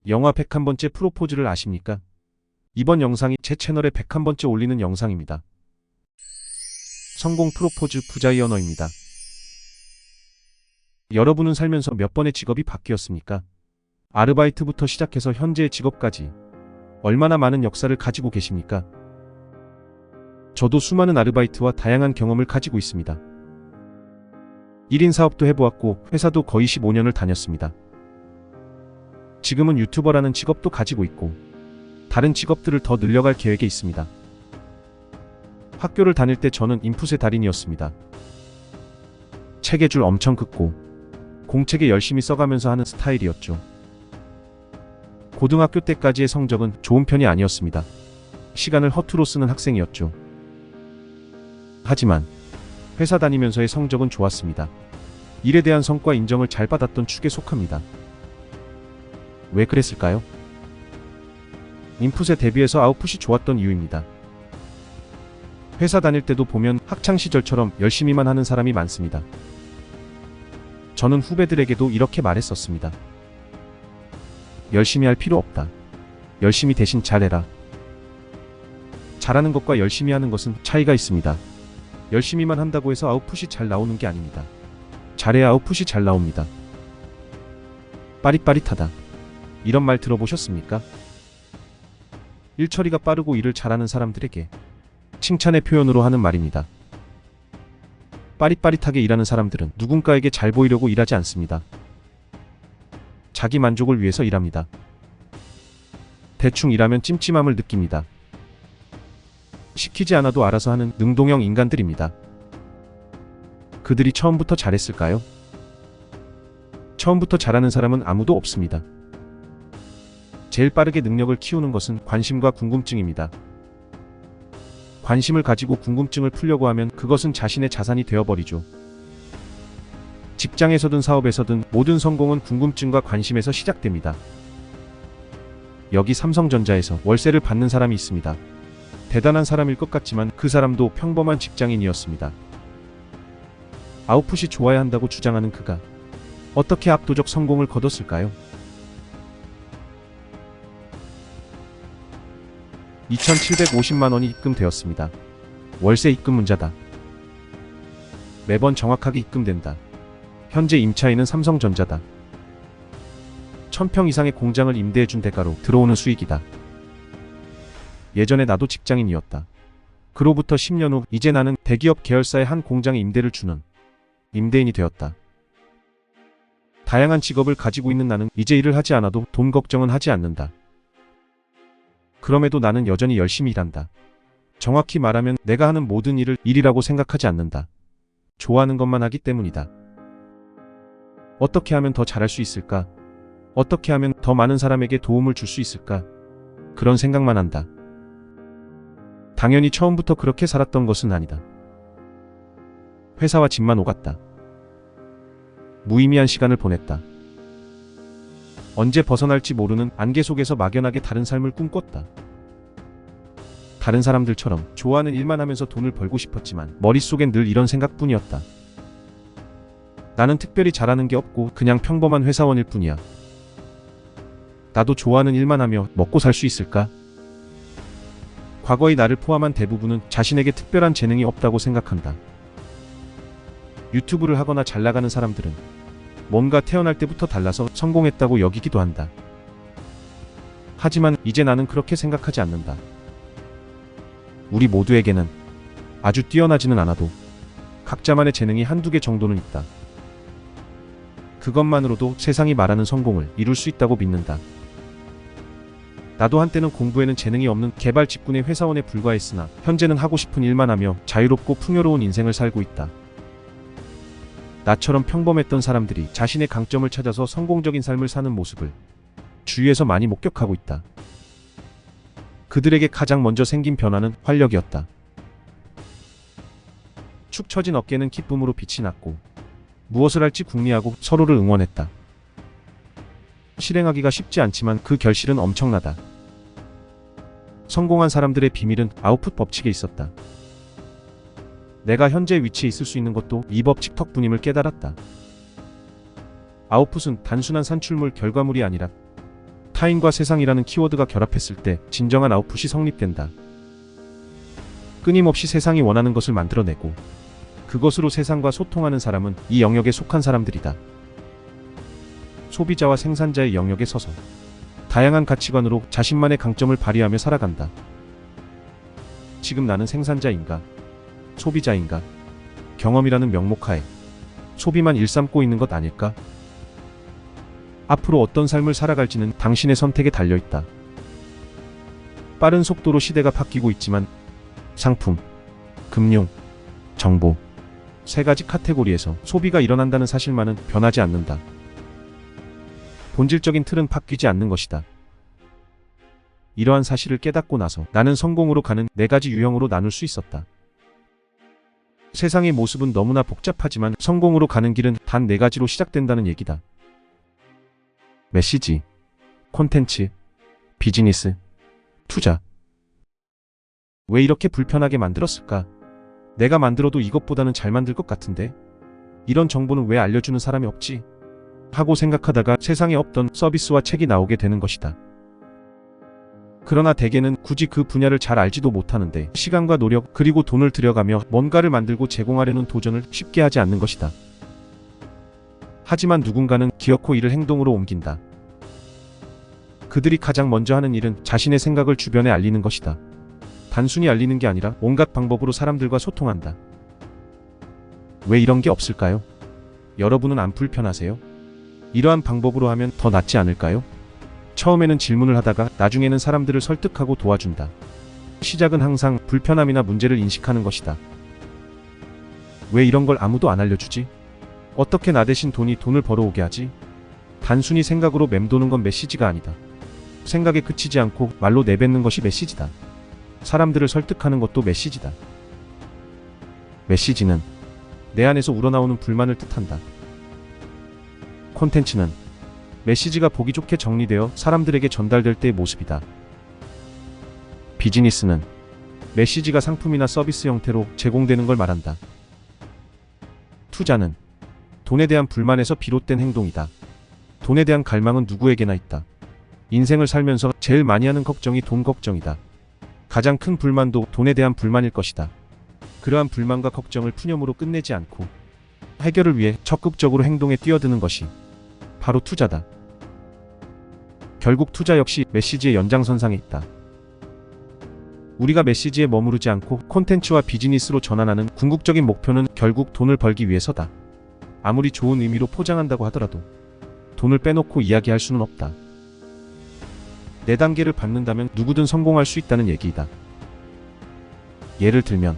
영화 101번째 프로포즈를 아십니까? 이번 영상이 제 채널에 101번째 올리는 영상입니다. 성공 프로포즈 부자의 언어입니다. 여러분은 살면서 몇 번의 직업이 바뀌었습니까? 아르바이트부터 시작해서 현재의 직업까지 얼마나 많은 역사를 가지고 계십니까? 저도 수많은 아르바이트와 다양한 경험을 가지고 있습니다. 1인 사업도 해보았고 회사도 거의 15년을 다녔습니다. 지금은 유튜버라는 직업도 가지고 있고 다른 직업들을 더 늘려갈 계획에 있습니다. 학교를 다닐 때 저는 인풋의 달인이었습니다. 책의 줄 엄청 긋고 공책에 열심히 써가면서 하는 스타일이었죠. 고등학교 때까지의 성적은 좋은 편이 아니었습니다. 시간을 허투루 쓰는 학생이었죠. 하지만 회사 다니면서의 성적은 좋았습니다. 일에 대한 성과 인정을 잘 받았던 축에 속합니다. 왜 그랬을까요? 인풋에 대비해서 아웃풋이 좋았던 이유입니다. 회사 다닐 때도 보면 학창시절처럼 열심히만 하는 사람이 많습니다. 저는 후배들에게도 이렇게 말했었습니다. 열심히 할 필요 없다. 열심히 대신 잘해라. 잘하는 것과 열심히 하는 것은 차이가 있습니다. 열심히만 한다고 해서 아웃풋이 잘 나오는 게 아닙니다. 잘해야 아웃풋이 잘 나옵니다. 빠릿빠릿하다. 이런 말 들어보셨습니까? 일 처리가 빠르고 일을 잘하는 사람들에게 칭찬의 표현으로 하는 말입니다. 빠릿빠릿하게 일하는 사람들은 누군가에게 잘 보이려고 일하지 않습니다. 자기 만족을 위해서 일합니다. 대충 일하면 찜찜함을 느낍니다. 시키지 않아도 알아서 하는 능동형 인간들입니다. 그들이 처음부터 잘했을까요? 처음부터 잘하는 사람은 아무도 없습니다. 제일 빠르게 능력을 키우는 것은 관심과 궁금증입니다. 관심을 가지고 궁금증을 풀려고 하면 그것은 자신의 자산이 되어버리죠. 직장에서든 사업에서든 모든 성공은 궁금증과 관심에서 시작됩니다. 여기 삼성전자에서 월세를 받는 사람이 있습니다. 대단한 사람일 것 같지만 그 사람도 평범한 직장인이었습니다. 아웃풋이 좋아야 한다고 주장하는 그가 어떻게 압도적 성공을 거뒀을까요? 2,750만 원이 입금되었습니다. 월세 입금문자다. 매번 정확하게 입금된다. 현재 임차인은 삼성전자다. 1000평 이상의 공장을 임대해준 대가로 들어오는 수익이다. 예전에 나도 직장인이었다. 그로부터 10년 후 이제 나는 대기업 계열사의 한 공장에 임대를 주는 임대인이 되었다. 다양한 직업을 가지고 있는 나는 이제 일을 하지 않아도 돈 걱정은 하지 않는다. 그럼에도 나는 여전히 열심히 일한다. 정확히 말하면 내가 하는 모든 일을 일이라고 생각하지 않는다. 좋아하는 것만 하기 때문이다. 어떻게 하면 더 잘할 수 있을까? 어떻게 하면 더 많은 사람에게 도움을 줄 수 있을까? 그런 생각만 한다. 당연히 처음부터 그렇게 살았던 것은 아니다. 회사와 집만 오갔다. 무의미한 시간을 보냈다. 언제 벗어날지 모르는 안개 속에서 막연하게 다른 삶을 꿈꿨다. 다른 사람들처럼 좋아하는 일만 하면서 돈을 벌고 싶었지만 머릿속엔 늘 이런 생각뿐이었다. 나는 특별히 잘하는 게 없고 그냥 평범한 회사원일 뿐이야. 나도 좋아하는 일만 하며 먹고 살 수 있을까? 과거의 나를 포함한 대부분은 자신에게 특별한 재능이 없다고 생각한다. 유튜브를 하거나 잘 나가는 사람들은 뭔가 태어날 때부터 달라서 성공했다고 여기기도 한다. 하지만 이제 나는 그렇게 생각하지 않는다. 우리 모두에게는 아주 뛰어나지는 않아도 각자만의 재능이 한두 개 정도는 있다. 그것만으로도 세상이 말하는 성공을 이룰 수 있다고 믿는다. 나도 한때는 공부에는 재능이 없는 개발 직군의 회사원에 불과했으나 현재는 하고 싶은 일만 하며 자유롭고 풍요로운 인생을 살고 있다. 나처럼 평범했던 사람들이 자신의 강점을 찾아서 성공적인 삶을 사는 모습을 주위에서 많이 목격하고 있다. 그들에게 가장 먼저 생긴 변화는 활력이었다. 축 처진 어깨는 기쁨으로 빛이 났고 무엇을 할지 궁리하고 서로를 응원했다. 실행하기가 쉽지 않지만 그 결실은 엄청나다. 성공한 사람들의 비밀은 아웃풋 법칙에 있었다. 내가 현재 위치에 있을 수 있는 것도 이 법칙 덕분임을 깨달았다. 아웃풋은 단순한 산출물 결과물이 아니라 타인과 세상이라는 키워드가 결합했을 때 진정한 아웃풋이 성립된다. 끊임없이 세상이 원하는 것을 만들어내고 그것으로 세상과 소통하는 사람은 이 영역에 속한 사람들이다. 소비자와 생산자의 영역에 서서 다양한 가치관으로 자신만의 강점을 발휘하며 살아간다. 지금 나는 생산자인가? 소비자인가? 경험이라는 명목하에 소비만 일삼고 있는 것 아닐까? 앞으로 어떤 삶을 살아갈지는 당신의 선택에 달려있다. 빠른 속도로 시대가 바뀌고 있지만 상품, 금융, 정보, 세 가지 카테고리에서 소비가 일어난다는 사실만은 변하지 않는다. 본질적인 틀은 바뀌지 않는 것이다. 이러한 사실을 깨닫고 나서 나는 성공으로 가는 네 가지 유형으로 나눌 수 있었다. 세상의 모습은 너무나 복잡하지만 성공으로 가는 길은 단 네 가지로 시작된다는 얘기다. 메시지, 콘텐츠, 비즈니스, 투자. 왜 이렇게 불편하게 만들었을까? 내가 만들어도 이것보다는 잘 만들 것 같은데? 이런 정보는 왜 알려주는 사람이 없지? 하고 생각하다가 세상에 없던 서비스와 책이 나오게 되는 것이다. 그러나 대개는 굳이 그 분야를 잘 알지도 못하는데 시간과 노력 그리고 돈을 들여가며 뭔가를 만들고 제공하려는 도전을 쉽게 하지 않는 것이다. 하지만 누군가는 기어코 이를 행동으로 옮긴다. 그들이 가장 먼저 하는 일은 자신의 생각을 주변에 알리는 것이다. 단순히 알리는 게 아니라 온갖 방법으로 사람들과 소통한다. 왜 이런 게 없을까요? 여러분은 안 불편하세요? 이러한 방법으로 하면 더 낫지 않을까요? 처음에는 질문을 하다가 나중에는 사람들을 설득하고 도와준다. 시작은 항상 불편함이나 문제를 인식하는 것이다. 왜 이런 걸 아무도 안 알려주지? 어떻게 나 대신 돈을 벌어오게 하지? 단순히 생각으로 맴도는 건 메시지가 아니다. 생각에 그치지 않고 말로 내뱉는 것이 메시지다. 사람들을 설득하는 것도 메시지다. 메시지는 내 안에서 우러나오는 불만을 뜻한다. 콘텐츠는 메시지가 보기 좋게 정리되어 사람들에게 전달될 때의 모습이다. 비즈니스는 메시지가 상품이나 서비스 형태로 제공되는 걸 말한다. 투자는 돈에 대한 불만에서 비롯된 행동이다. 돈에 대한 갈망은 누구에게나 있다. 인생을 살면서 제일 많이 하는 걱정이 돈 걱정이다. 가장 큰 불만도 돈에 대한 불만일 것이다. 그러한 불만과 걱정을 푸념으로 끝내지 않고 해결을 위해 적극적으로 행동에 뛰어드는 것이 바로 투자다. 결국 투자 역시 메시지의 연장선상에 있다. 우리가 메시지에 머무르지 않고 콘텐츠와 비즈니스로 전환하는 궁극적인 목표는 결국 돈을 벌기 위해서다. 아무리 좋은 의미로 포장한다고 하더라도 돈을 빼놓고 이야기할 수는 없다. 4단계를 밟는다면 누구든 성공할 수 있다는 얘기이다. 예를 들면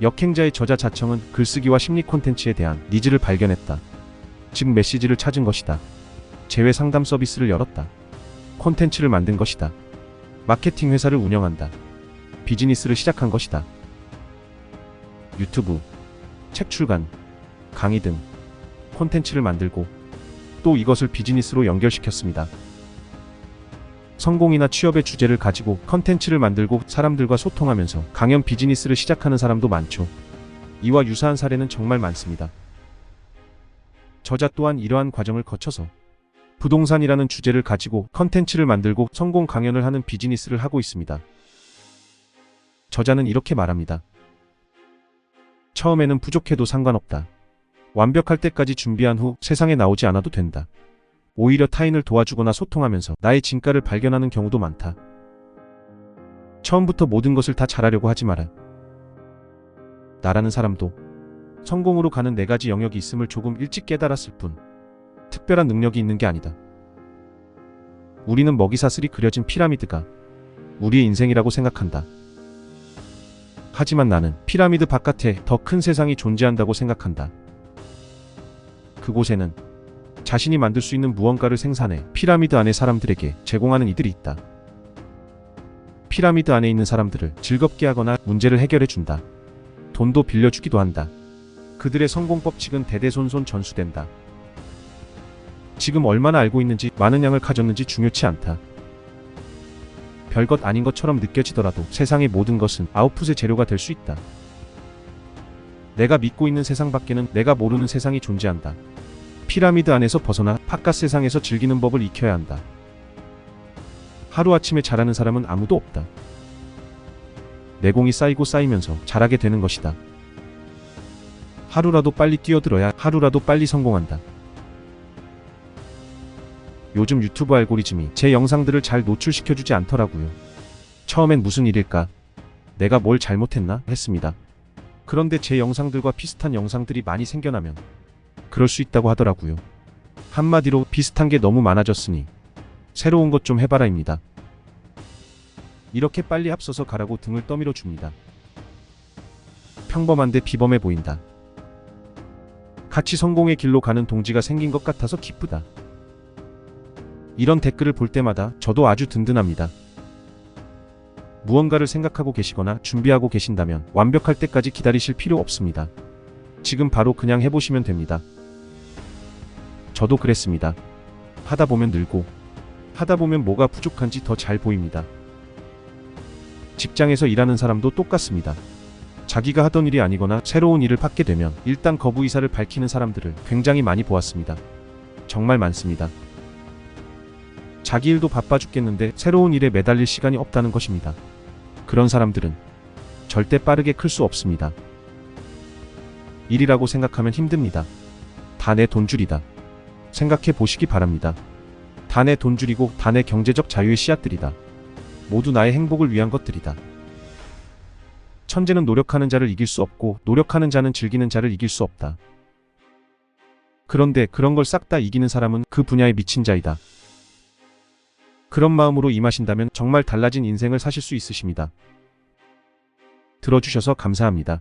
역행자의 저자 자청은 글쓰기와 심리 콘텐츠에 대한 니즈를 발견했다. 즉 메시지를 찾은 것이다. 재회 상담 서비스를 열었다. 콘텐츠를 만든 것이다. 마케팅 회사를 운영한다. 비즈니스를 시작한 것이다. 유튜브, 책 출간, 강의 등 콘텐츠를 만들고 또 이것을 비즈니스로 연결시켰습니다. 성공이나 취업의 주제를 가지고 컨텐츠를 만들고 사람들과 소통하면서 강연 비즈니스를 시작하는 사람도 많죠. 이와 유사한 사례는 정말 많습니다. 저자 또한 이러한 과정을 거쳐서 부동산이라는 주제를 가지고 컨텐츠를 만들고 성공 강연을 하는 비즈니스를 하고 있습니다. 저자는 이렇게 말합니다. 처음에는 부족해도 상관없다. 완벽할 때까지 준비한 후 세상에 나오지 않아도 된다. 오히려 타인을 도와주거나 소통하면서 나의 진가를 발견하는 경우도 많다. 처음부터 모든 것을 다 잘하려고 하지 마라. 나라는 사람도 성공으로 가는 4가지 영역이 있음을 조금 일찍 깨달았을 뿐 특별한 능력이 있는 게 아니다. 우리는 먹이사슬이 그려진 피라미드가 우리의 인생이라고 생각한다. 하지만 나는 피라미드 바깥에 더 큰 세상이 존재한다고 생각한다. 그곳에는 자신이 만들 수 있는 무언가를 생산해 피라미드 안의 사람들에게 제공하는 이들이 있다. 피라미드 안에 있는 사람들을 즐겁게 하거나 문제를 해결해 준다. 돈도 빌려주기도 한다. 그들의 성공 법칙은 대대손손 전수된다. 지금 얼마나 알고 있는지 많은 양을 가졌는지 중요치 않다. 별것 아닌 것처럼 느껴지더라도 세상의 모든 것은 아웃풋의 재료가 될 수 있다. 내가 믿고 있는 세상 밖에는 내가 모르는 세상이 존재한다. 피라미드 안에서 벗어나 바깥 세상에서 즐기는 법을 익혀야 한다. 하루아침에 잘하는 사람은 아무도 없다. 내공이 쌓이고 쌓이면서 잘하게 되는 것이다. 하루라도 빨리 뛰어들어야 하루라도 빨리 성공한다. 요즘 유튜브 알고리즘이 제 영상들을 잘 노출시켜주지 않더라고요. 처음엔 무슨 일일까? 내가 뭘 잘못했나? 했습니다. 그런데 제 영상들과 비슷한 영상들이 많이 생겨나면 그럴 수 있다고 하더라고요. 한마디로 비슷한 게 너무 많아졌으니 새로운 것 좀 해봐라입니다. 이렇게 빨리 앞서서 가라고 등을 떠밀어 줍니다. 평범한데 비범해 보인다. 같이 성공의 길로 가는 동지가 생긴 것 같아서 기쁘다. 이런 댓글을 볼 때마다 저도 아주 든든합니다. 무언가를 생각하고 계시거나 준비하고 계신다면 완벽할 때까지 기다리실 필요 없습니다. 지금 바로 그냥 해보시면 됩니다. 저도 그랬습니다. 하다 보면 늘고, 하다 보면 뭐가 부족한지 더 잘 보입니다. 직장에서 일하는 사람도 똑같습니다. 자기가 하던 일이 아니거나 새로운 일을 받게 되면 일단 거부 의사를 밝히는 사람들을 굉장히 많이 보았습니다. 정말 많습니다. 자기 일도 바빠 죽겠는데 새로운 일에 매달릴 시간이 없다는 것입니다. 그런 사람들은 절대 빠르게 클 수 없습니다. 일이라고 생각하면 힘듭니다. 다 내 돈줄이다. 생각해 보시기 바랍니다. 다 내 돈줄이고 다 내 경제적 자유의 씨앗들이다. 모두 나의 행복을 위한 것들이다. 천재는 노력하는 자를 이길 수 없고 노력하는 자는 즐기는 자를 이길 수 없다. 그런데 그런 걸 싹 다 이기는 사람은 그 분야에 미친 자이다. 그런 마음으로 임하신다면 정말 달라진 인생을 사실 수 있으십니다. 들어주셔서 감사합니다.